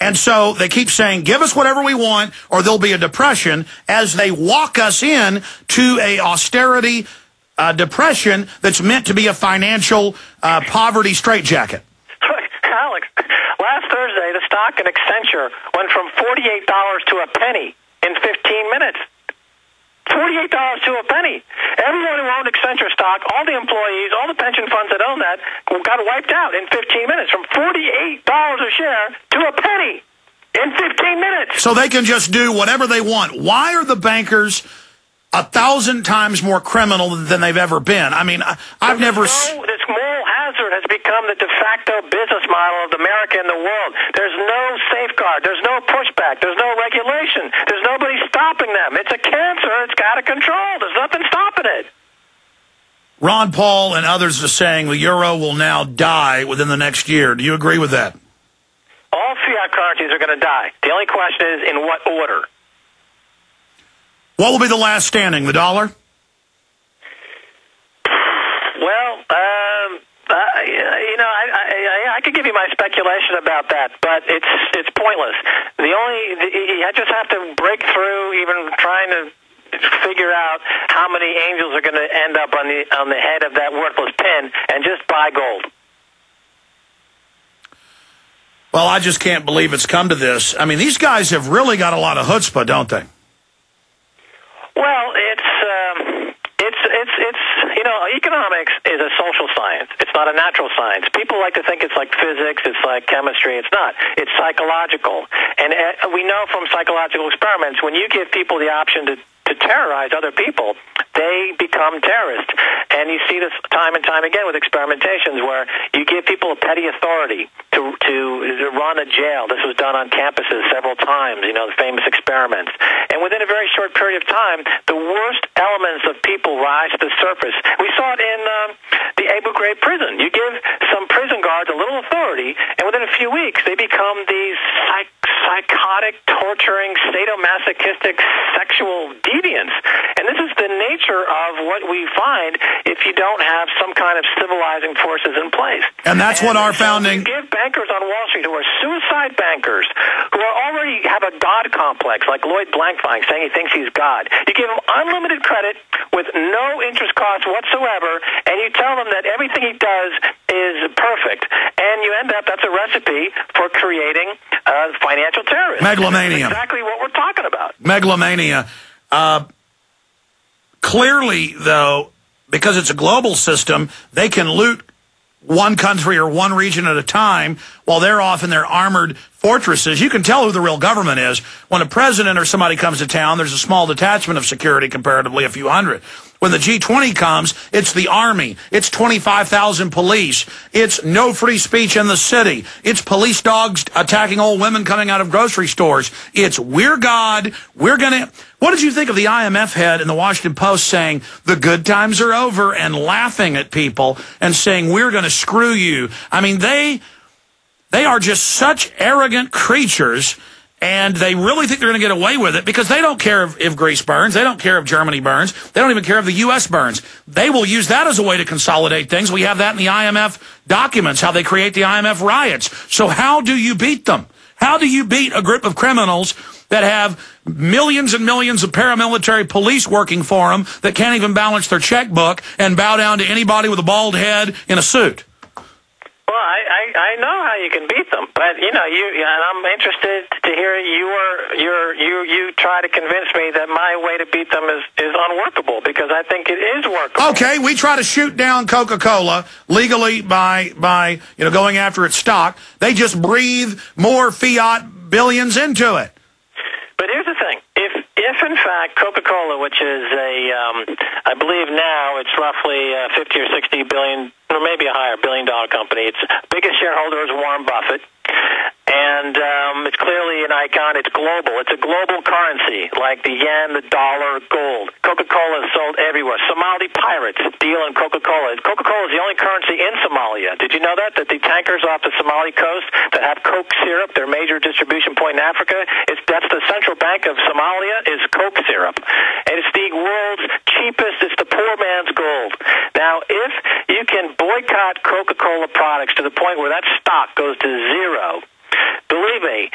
And so they keep saying, give us whatever we want or there'll be a depression, as they walk us in to a austerity depression that's meant to be a financial poverty straitjacket. Alex, last Thursday, the stock in Accenture went from $48 to a penny in 15 minutes. $48 to a penny. Everyone who owned Accenture stock, all the employees, all the pension funds that own that, got wiped out in 15 minutes, from $48 a share to a penny in 15 minutes. So they can just do whatever they want. Why are the bankers 1,000 times more criminal than they've ever been? I mean, I've never... This moral hazard has become the de facto business model of America and the world. There's no safeguard. There's no pushback. There's no regulation. There's nobody stopping them. It's a cancer. It's out of control. There's nothing stopping it. Ron Paul and others are saying the euro will now die within the next year. Do you agree with that? All fiat currencies are going to die. The only question is in what order. What will be the last standing, the dollar? Well, I could give you my speculation about that, but it's pointless. I just have to break through even trying to figure out how many angels are going to end up on the head of that worthless pin and just buy gold. Well, I just can't believe it's come to this. I mean, these guys have really got a lot of chutzpah, don't they? Well, it's economics is a social science. It's not a natural science. People like to think it's like physics, it's like chemistry. It's not. It's psychological. And we know from psychological experiments, when you give people the option to terrorize other people, they become terrorists. And you see this time and time again with experimentations where you give people a petty authority to run a jail. This was done on campuses several times, the famous experiments. And within a very short period of time, the worst elements of people rise to the surface. We saw it in the Abu Ghraib prison. You give some prison guards a little authority, and within a few weeks, they become these psychotic, torturing, sadomasochistic, sexual deviants. And this is the nature of what we find if you don't have some kind of civilizing forces in place. And that's what our founding... You give bankers on Wall Street who are suicide bankers, who are already have a God complex, like Lloyd Blankfein saying he thinks he's God. You give him unlimited credit with no interest cost whatsoever, and you tell them that everything he does is perfect. And you end up, that's a recipe for creating financial terrorism. Megalomania. That's exactly what we're talking about. Megalomania. Clearly, though, because it's a global system, they can loot one country or one region at a time while they're off in their armored fortresses. You can tell who the real government is. When a president or somebody comes to town, there's a small detachment of security, comparatively a few hundred. When the G20 comes, it's the army. It's 25,000 police. It's no free speech in the city. It's police dogs attacking old women coming out of grocery stores. It's we're God. We're going to... What did you think of the IMF head in the Washington Post saying the good times are over and laughing at people and saying we're going to screw you? I mean, they are just such arrogant creatures, and they really think they're going to get away with it because they don't care if Greece burns. They don't care if Germany burns. They don't even care if the U.S. burns. They will use that as a way to consolidate things. We have that in the IMF documents, how they create the IMF riots. So how do you beat them? How do you beat a group of criminals that have millions and millions of paramilitary police working for them that can't even balance their checkbook and bow down to anybody with a bald head in a suit? Well, I know how you can beat them, but and I'm interested to hear you try to convince me that my way to beat them is unworkable, because I think it is workable. Okay, we try to shoot down Coca-Cola legally by going after its stock. They just breathe more fiat billions into it. But here's the thing: if in fact Coca-Cola, which is I believe now it's roughly 50 or 60 billion, or maybe a higher billion-dollar company. Its biggest shareholder is Warren Buffett, and it's clearly an icon. It's global. It's a global currency, like the yen, the dollar, gold. Coca-Cola is sold everywhere. Somali pirates deal in Coca-Cola. Coca-Cola is the only currency in Somalia. Did you know that the tankers off the Somali coast that have Coke syrup, their major distribution point in Africa, that's the central bank of Somalia, is Coke syrup. And it's the world's cheapest. It's the poor man's gold. Now, if you can boycott Coca-Cola products to the point where that stock goes to zero, believe me,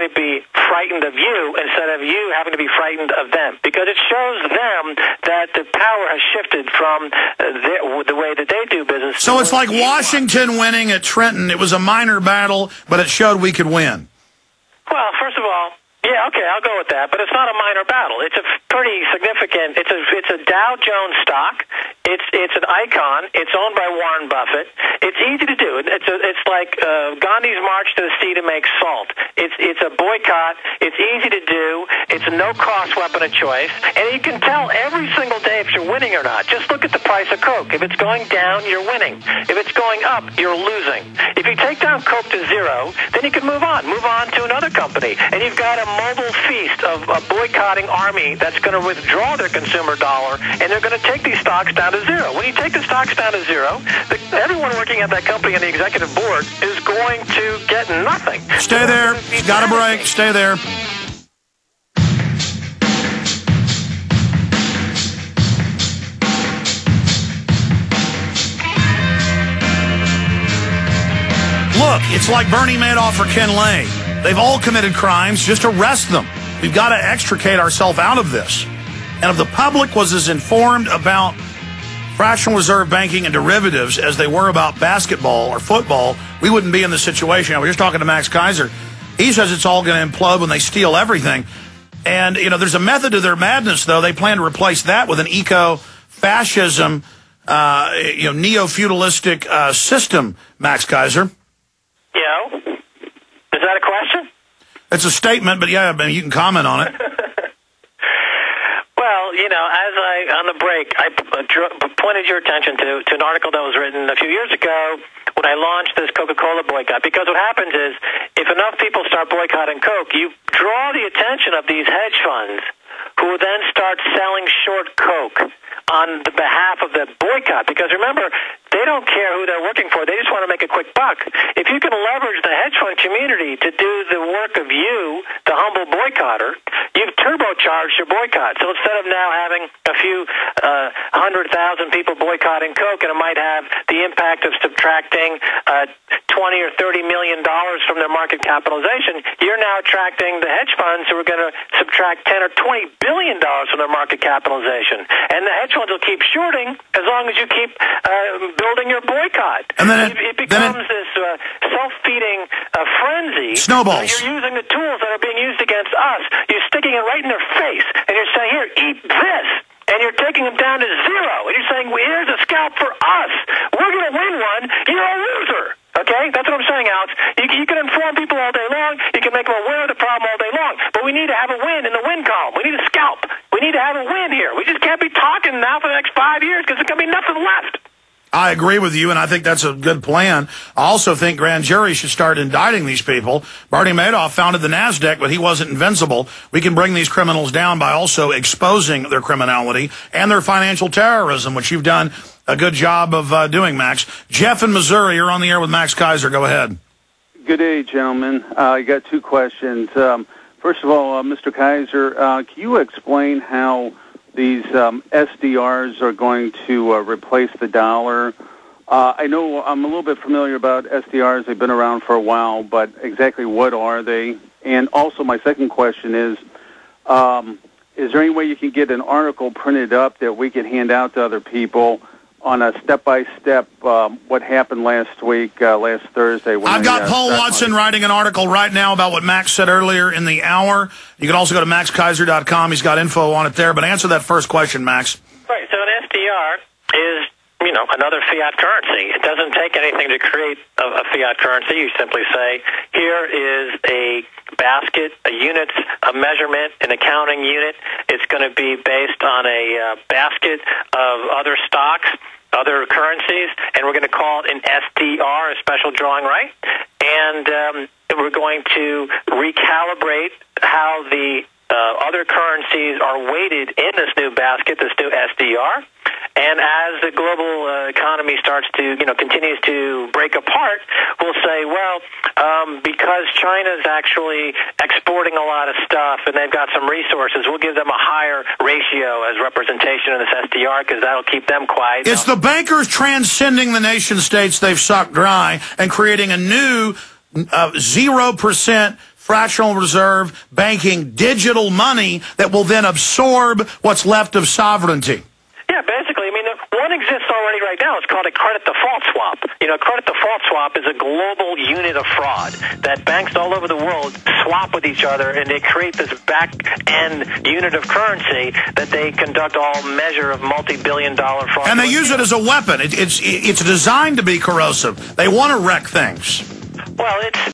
going to be frightened of you instead of you having to be frightened of them, because it shows them that the power has shifted from the way that they do business. So it's like Washington winning at Trenton. It was a minor battle, but it showed we could win. Well, first of all, yeah, okay, I'll go with that, but it's not a minor battle. It's a pretty significant. It's a Dow Jones stock. It's an icon. It's owned by Warren Buffett. It's easy to do. It's like Gandhi's march to the sea to make salt. It's a boycott. It's easy to do. It's a no-cost weapon of choice, and you can tell every single day if you're winning or not. Just look at the price of Coke. If it's going down, you're winning. If it's going up, you're losing. If you take down Coke to zero, then you can move on to another company, and you've got a mobile feast of a boycotting army that's going to withdraw their consumer dollar, and they're going to take these stocks down to zero. When you take the stocks down to zero, everyone working at that company and the executive board is going to get nothing. Stay there. Got a break. Stay there. Look, it's like Bernie Madoff or Ken Lay. They've all committed crimes. Just arrest them. We've got to extricate ourselves out of this. And if the public was as informed about fractional reserve banking and derivatives as they were about basketball or football, we wouldn't be in this situation. I was just talking to Max Keiser. He says it's all going to implode when they steal everything. And, you know, there's a method to their madness, though. They plan to replace that with an eco-fascism, neo-feudalistic system, Max Keiser. Yeah. Is that a question? It's a statement, but yeah, you can comment on it. Well, you know, as on the break, I pointed your attention to an article that was written a few years ago when I launched this Coca-Cola boycott. Because what happens is, if enough people start boycotting Coke, you draw the attention of these hedge funds who will then start selling short Coke on the behalf of the boycott. Because remember, they don't care who they're working for. They just want to make a quick buck. If you can leverage the hedge fund community to do the work of you, the humble boycotter, you've turbocharged your boycott. So instead of now having a few 100,000 people boycotting Coke, and it might have the impact of subtracting $20 or $30 million from their market capitalization, you're now attracting the hedge funds who are going to subtract $10 or $20 billion from their market capitalization. And the hedge funds will keep shorting as long as you keep building your boycott. And then it becomes this self-feeding frenzy. Snowballs. You're using the tools that are being used against us. You're sticking it right in their face, and you're saying, here, eat this. And you're taking them down to zero. And you're saying, well, here's a scalp for us. We're going to win one. You're a loser. Okay? That's what I'm saying, Alex. You can inform people all day long. You can make them aware of the problem all day long. But we need to have a win in the win column. We need a scalp. We need to have a win here. We just can't be talking now for the next 5 years because there's going to be nothing left. I agree with you, and I think that's a good plan. I also think grand juries should start indicting these people. Bernie Madoff founded the NASDAQ, but he wasn't invincible. We can bring these criminals down by also exposing their criminality and their financial terrorism, which you've done a good job of doing, Max. Jeff in Missouri, you're on the air with Max Keiser. Go ahead. Good day, gentlemen. I got two questions. First of all, Mr. Keiser, can you explain how these SDRs are going to replace the dollar? I know I'm a little bit familiar about SDRs. They've been around for a while, but exactly what are they? And also my second question is there any way you can get an article printed up that we can hand out to other people on a step-by-step what happened last week, last Thursday? When I've got Paul Watson writing an article right now about what Max said earlier in the hour. You can also go to maxkeiser.com. He's got info on it there. But answer that first question, Max. Right, so an SDR is, you know, another fiat currency. It doesn't take anything to create a fiat currency. You simply say, here is a basket, a unit, a measurement, an accounting unit. It's going to be based on a basket of other stocks, other currencies, and we're going to call it an SDR, a special drawing right. And we're going to recalibrate how the other currencies are weighted in this new basket, this new SDR. And as the global economy starts to, you know, continues to break apart, we'll say, well, because China's actually exporting a lot of stuff and they've got some resources, we'll give them a higher ratio as representation of this SDR because that'll keep them quiet. It's the bankers transcending the nation states they've sucked dry and creating a new 0% fractional reserve banking digital money that will then absorb what's left of sovereignty. Yeah, basically, I mean, one exists already right now. It's called a credit default swap. You know, credit default swap is a global unit of fraud that banks all over the world swap with each other, and they create this back-end unit of currency that they conduct all measure of multi-billion-dollar fraud. And they use it as a weapon. It's designed to be corrosive. They want to wreck things. Well, it's